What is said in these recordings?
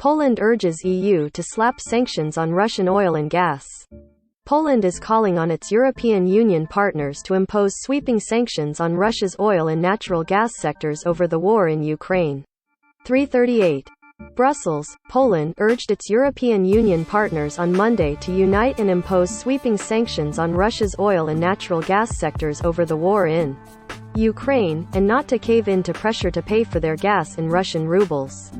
Poland urges EU to slap sanctions on Russian oil and gas. Poland is calling on its European Union partners to impose sweeping sanctions on Russia's oil and natural gas sectors over the war in Ukraine. 338. Brussels, Poland urged its European Union partners on Monday to unite and impose sweeping sanctions on Russia's oil and natural gas sectors over the war in Ukraine, and not to cave in to pressure to pay for their gas in Russian rubles.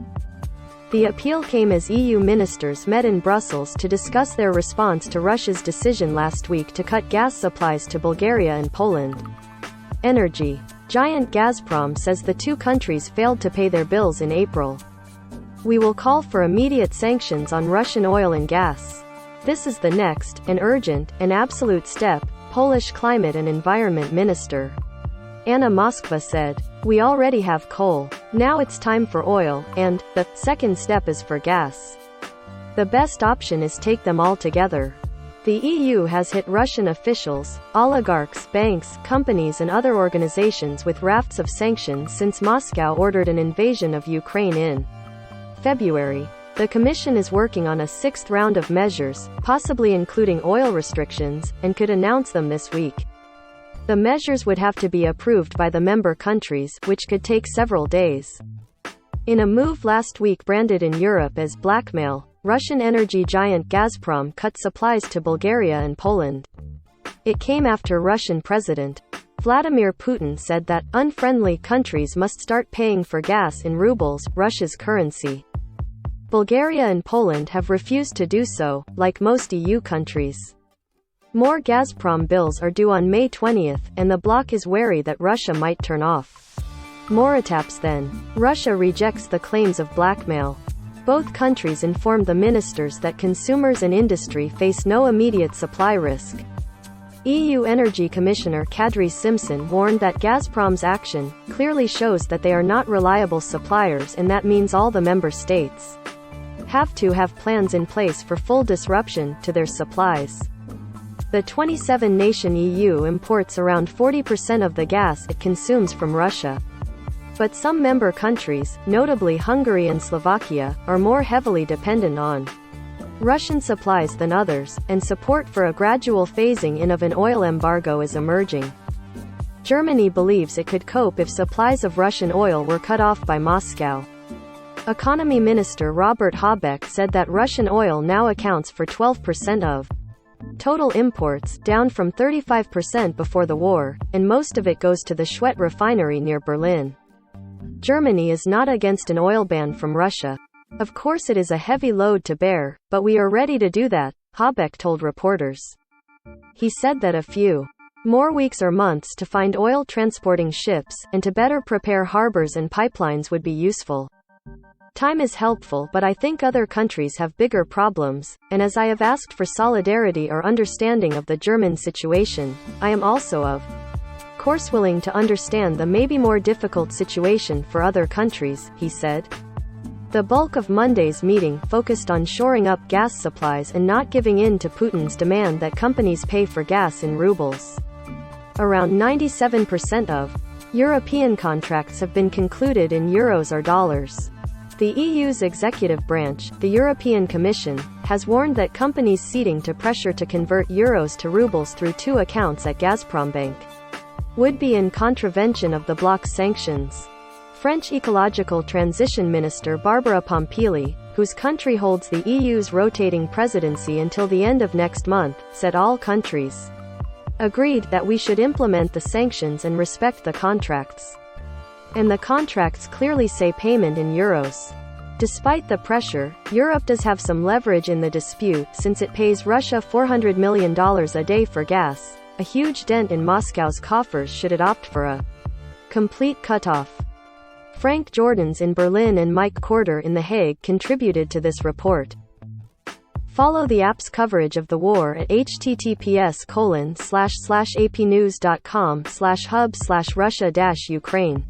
The appeal came as EU ministers met in Brussels to discuss their response to Russia's decision last week to cut gas supplies to Bulgaria and Poland. Energy giant Gazprom says the two countries failed to pay their bills in April. We will call for immediate sanctions on Russian oil and gas. This is the next, and urgent, and absolute step, Polish Climate and Environment Minister Anna Moskva said. We already have coal. Now it's time for oil, and the second step is for gas. The best option is take them all together. The EU has hit Russian officials, oligarchs, banks, companies and other organizations with rafts of sanctions since Moscow ordered an invasion of Ukraine in February. The Commission is working on a sixth round of measures, possibly including oil restrictions, and could announce them this week. The measures would have to be approved by the member countries, which could take several days. In a move last week branded in Europe as blackmail, Russian energy giant Gazprom cut supplies to Bulgaria and Poland. It came after Russian President Vladimir Putin said that unfriendly countries must start paying for gas in rubles, Russia's currency. Bulgaria and Poland have refused to do so, like most EU countries. More Gazprom bills are due on May 20, and the bloc is wary that Russia might turn off. More attacks then. Russia rejects the claims of blackmail. Both countries informed the ministers that consumers and industry face no immediate supply risk. EU Energy Commissioner Kadri Simpson warned that Gazprom's action clearly shows that they are not reliable suppliers, and that means all the member states have to have plans in place for full disruption to their supplies. The 27-nation EU imports around 40% of the gas it consumes from Russia. But some member countries, notably Hungary and Slovakia, are more heavily dependent on Russian supplies than others, and support for a gradual phasing in of an oil embargo is emerging. Germany believes it could cope if supplies of Russian oil were cut off by Moscow. Economy Minister Robert Habeck said that Russian oil now accounts for 12% of total imports, down from 35% before the war, and most of it goes to the Schwedt refinery near Berlin. Germany is not against an oil ban from Russia. Of course it is a heavy load to bear, but we are ready to do that, Habeck told reporters. He said that a few more weeks or months to find oil transporting ships, and to better prepare harbors and pipelines would be useful. Time is helpful, but I think other countries have bigger problems, and as I have asked for solidarity or understanding of the German situation, I am also of course willing to understand the maybe more difficult situation for other countries, he said. The bulk of Monday's meeting focused on shoring up gas supplies and not giving in to Putin's demand that companies pay for gas in rubles. Around 97% of European contracts have been concluded in euros or dollars. The EU's executive branch, the European Commission, has warned that companies seeking to pressure to convert euros to rubles through two accounts at Gazprombank would be in contravention of the bloc's sanctions. French Ecological Transition Minister Barbara Pompili, whose country holds the EU's rotating presidency until the end of next month, said all countries agreed that we should implement the sanctions and respect the contracts. And the contracts clearly say payment in euros. Despite the pressure, Europe does have some leverage in the dispute since it pays Russia $400 million a day for gas, a huge dent in Moscow's coffers should it opt for a complete cutoff. Frank Jordans in Berlin and Mike Corder in The Hague contributed to this report. Follow the app's coverage of the war at https://apnews.com/hub/Russia-Ukraine.